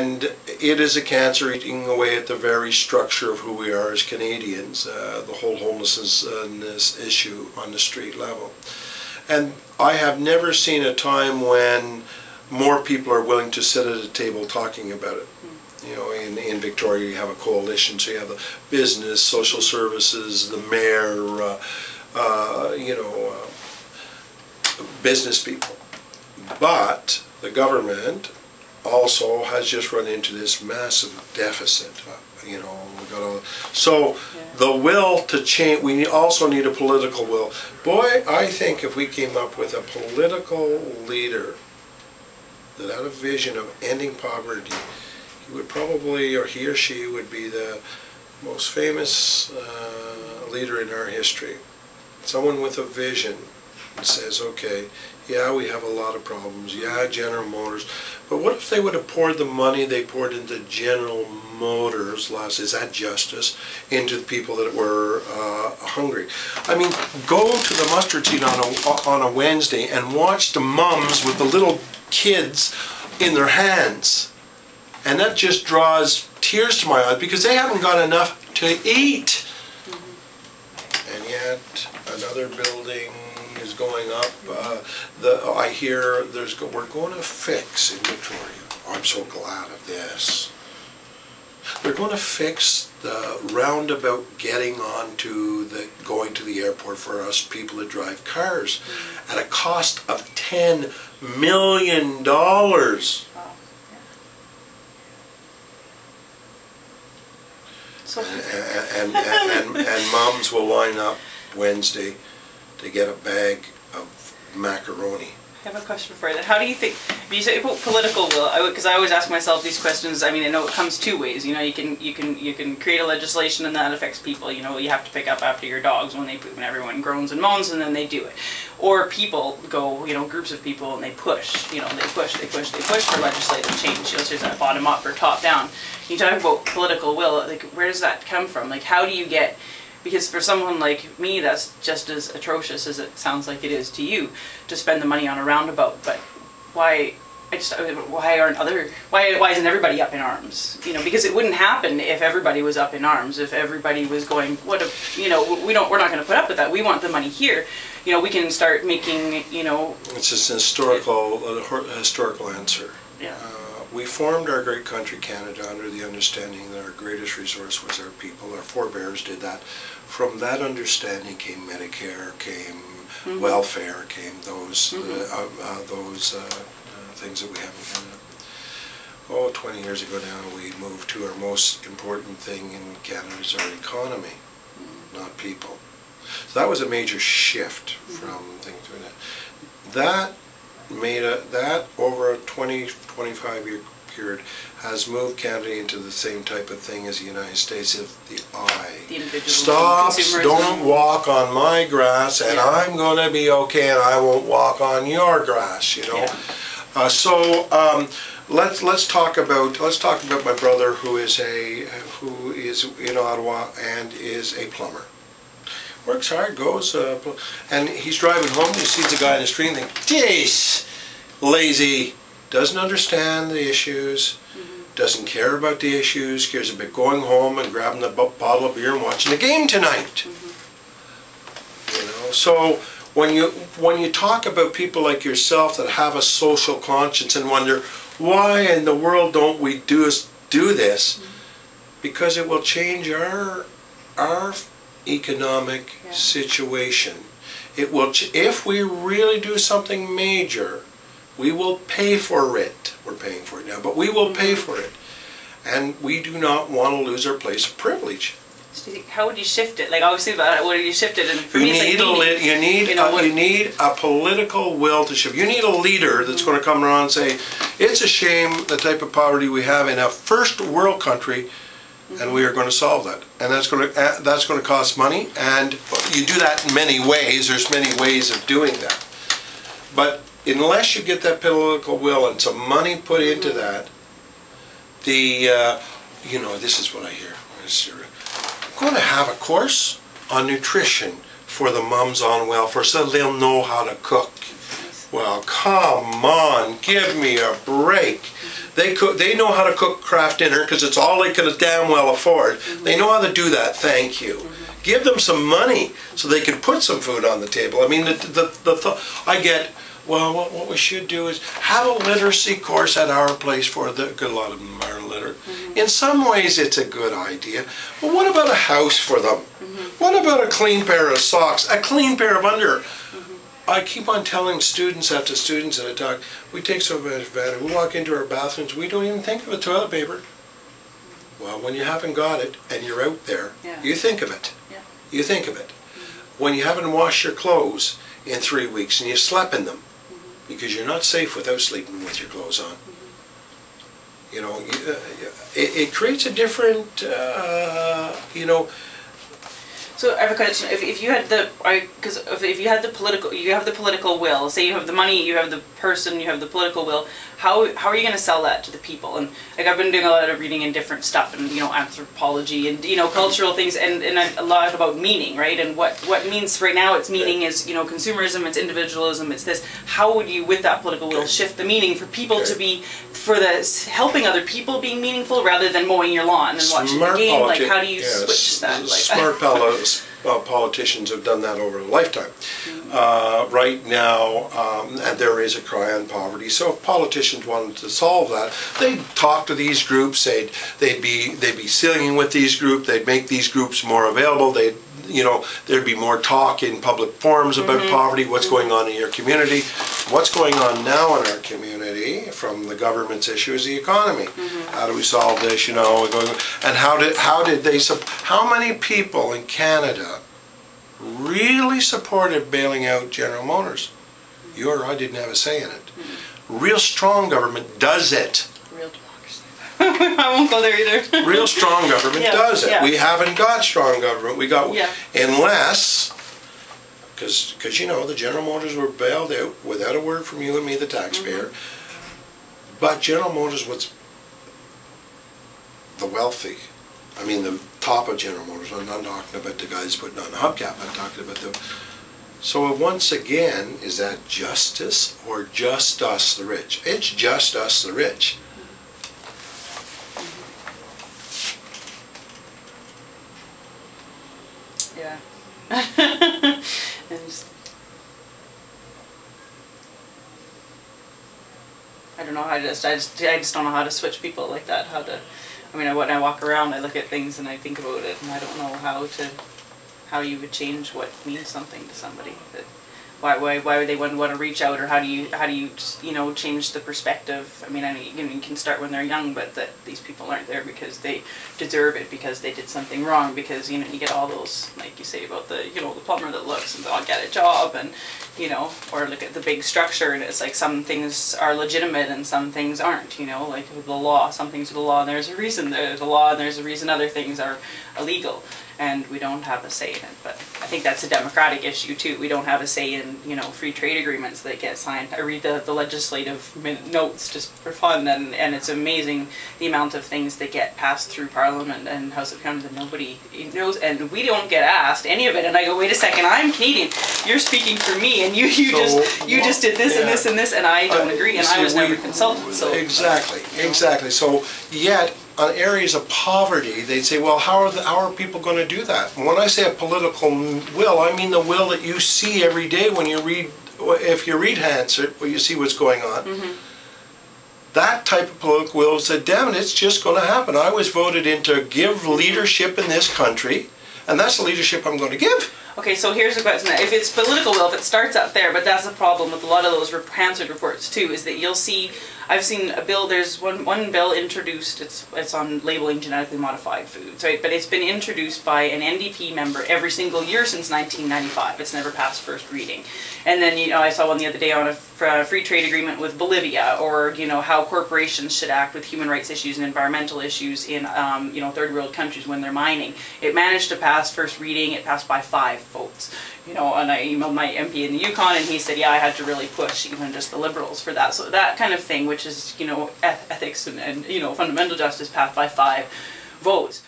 And it is a cancer eating away at the very structure of who we are as Canadians, the whole homelessness issue on the street level. And I have never seen a time when more people are willing to sit at a table talking about it. You know, in Victoria you have a coalition, so you have the business, social services, the mayor, you know, business people. But the government also has just run into this massive deficit. You know, so the will to change, we also need a political will. Boy, I think if we came up with a political leader that had a vision of ending poverty, he would probably, or he or she would be the most famous leader in our history. Someone with a vision that says, okay, yeah, we have a lot of problems, yeah, General Motors, but what if they would have poured the money they poured into General Motors, is that justice, into the people that were hungry? I mean, go to the mustard seed on a Wednesday and watch the mums with the little kids in their hands. And that just draws tears to my eyes because they haven't got enough to eat. And yet another building is going up. I hear we're going to fix in Victoria. Oh, I'm so glad of this. They're going to fix the roundabout getting on to going to the airport for us people that drive cars at a cost of $10 million. And moms will line up Wednesday to get a bag of macaroni. I have a question for you. How do you think, you say about political will, because I always ask myself these questions. I mean, I know it comes two ways. You know, you can create a legislation and that affects people. You know, you have to pick up after your dogs when they poop, and everyone groans and moans, and then they do it. Or people go, you know, groups of people, and they push. You know, they push for legislative change. You know, so there's that bottom up or top down. You talk about political will. Like, where does that come from? Like, how do you get? Because for someone like me, that's just as atrocious as it sounds like it is to you to spend the money on a roundabout. But why isn't everybody up in arms? You know, because it wouldn't happen if everybody was up in arms. If everybody was going, you know, we're not going to put up with that. We want the money here. You know, we can start making, you know. It's just an historical answer. Yeah. We formed our great country, Canada, under the understanding that our greatest resource was our people. Our forebears did that. From that understanding came Medicare, came welfare, came those things that we have in Canada. Oh, 20 years ago now, we moved to our most important thing in Canada is our economy, not people. So that was a major shift from things to that. That over a 20-25 year period has moved Canada into the same type of thing as the United States. If the stops, don't walk on my grass, and I'm going to be okay, and I won't walk on your grass. You know. Yeah. Let's talk about my brother who is in Ottawa and is a plumber. Works hard, goes, and he's driving home, he sees a guy in the street and thinks, jeez, lazy, doesn't understand the issues, doesn't care about the issues, cares about going home and grabbing a bottle of beer and watching the game tonight. You know, so when you talk about people like yourself that have a social conscience and wonder, why in the world don't we do this? Because it will change our economic situation. It will, if we really do something major, we will pay for it. We're paying for it now, but we will pay for it. And we do not want to lose our place of privilege. So how would you shift it? Like, obviously, what do you shift it? And for you me, you need a political will to shift. You need a leader that's going to come around and say, it's a shame the type of poverty we have in a first world country, and we are going to solve that. And that's going to cost money, and you do that in many ways. There's many ways of doing that. But unless you get that political will and some money put into that, you know, this is what I hear. I'm going to have a course on nutrition for the mums on welfare so they'll know how to cook. Well, come on, give me a break. They know how to cook craft dinner because it's all they can damn well afford. They know how to do that. Thank you. Give them some money so they can put some food on the table. I mean, I get, well, what we should do is have a literacy course at our place for a lot of them are illiterate. In some ways, it's a good idea. But what about a house for them? What about a clean pair of socks? A clean pair of underwear? I keep on telling students after students that I talk, we take so much advantage. We walk into our bathrooms, we don't even think of the toilet paper. Well, when you haven't got it and you're out there, you think of it. You think of it. When you haven't washed your clothes in 3 weeks and you slept in them, because you're not safe without sleeping with your clothes on. You know, it creates a different, you know. So I have a question. If you had if you had the political will. Say you have the money, you have the person, you have the political will. How are you going to sell that to the people? And like I've been doing a lot of reading in different stuff, and anthropology and cultural things, and a lot about meaning, right? And what means right now its meaning is consumerism, it's individualism, it's this. How would you, with that political will, shift the meaning for people to be helping other people being meaningful rather than mowing your lawn and watching the game? Like how do you switch that? Smart politicians have done that over a lifetime. Right now, and there is a cry on poverty. So if politicians wanted to solve that, they'd talk to these groups. They'd be singing with these groups. They'd make these groups more available. There'd be more talk in public forums about poverty. What's going on in your community? What's going on now in our community from the government's issue is the economy. How do we solve this? And how many people in Canada really supported bailing out General Motors? You or I didn't have a say in it. Real strong government does it. Real democracy. I won't go there either. Real strong government does it. We haven't got strong government. We got unless, because the General Motors were bailed out without a word from you and me, the taxpayer. But General Motors was the wealthy. I mean, the top of General Motors. I'm not talking about the guys putting on the hubcap. I'm talking about the. So once again, is that justice or just us, the rich? It's just us, the rich. Yeah. I don't know how to I just don't know how to switch people like that. When I walk around, I look at things and I think about it, and I don't know how you would change what means something to somebody. Why would they want to reach out, or how do you change the perspective? I mean, you can start when they're young, but that these people aren't there because they deserve it, because they did something wrong, because you get all those, like you say about the the plumber that looks and they'll get a job, and or look at the big structure, and it's like some things are legitimate and some things aren't. Like with the law, some things are the law and there's a reason there's a law, and there's a reason other things are illegal. And we don't have a say in it. But I think that's a democratic issue too. We don't have a say in, free trade agreements that get signed. I read the legislative notes just for fun, and it's amazing the amount of things that get passed through Parliament and House of Commons that nobody knows, and we don't get asked any of it. And I go, wait a second, I'm Canadian. You're speaking for me, and you just did this and this and this, and I don't agree, and I was never consulted. So exactly. So yet, on areas of poverty, they'd say, well, how are people going to do that? And when I say a political will, I mean the will that you see every day when you read, if you read Hansard, where you see what's going on. That type of political will said, damn it, it's just going to happen. I was voted in to give leadership in this country, and that's the leadership I'm going to give. Okay, so here's a question. If it's political will, if it starts out there, but that's the problem with a lot of those Hansard reports too, is that you'll see, I've seen a bill, there's one bill introduced, it's on labeling genetically modified foods, right? But it's been introduced by an NDP member every single year since 1995. It's never passed first reading. And then, I saw one the other day on a free trade agreement with Bolivia, or, how corporations should act with human rights issues and environmental issues in, third world countries when they're mining. It managed to pass first reading, it passed by 5 votes. And I emailed my MP in the Yukon, and he said, yeah, I had to really push even just the Liberals for that. So that kind of thing, which is, ethics and fundamental justice, passed by 5 votes.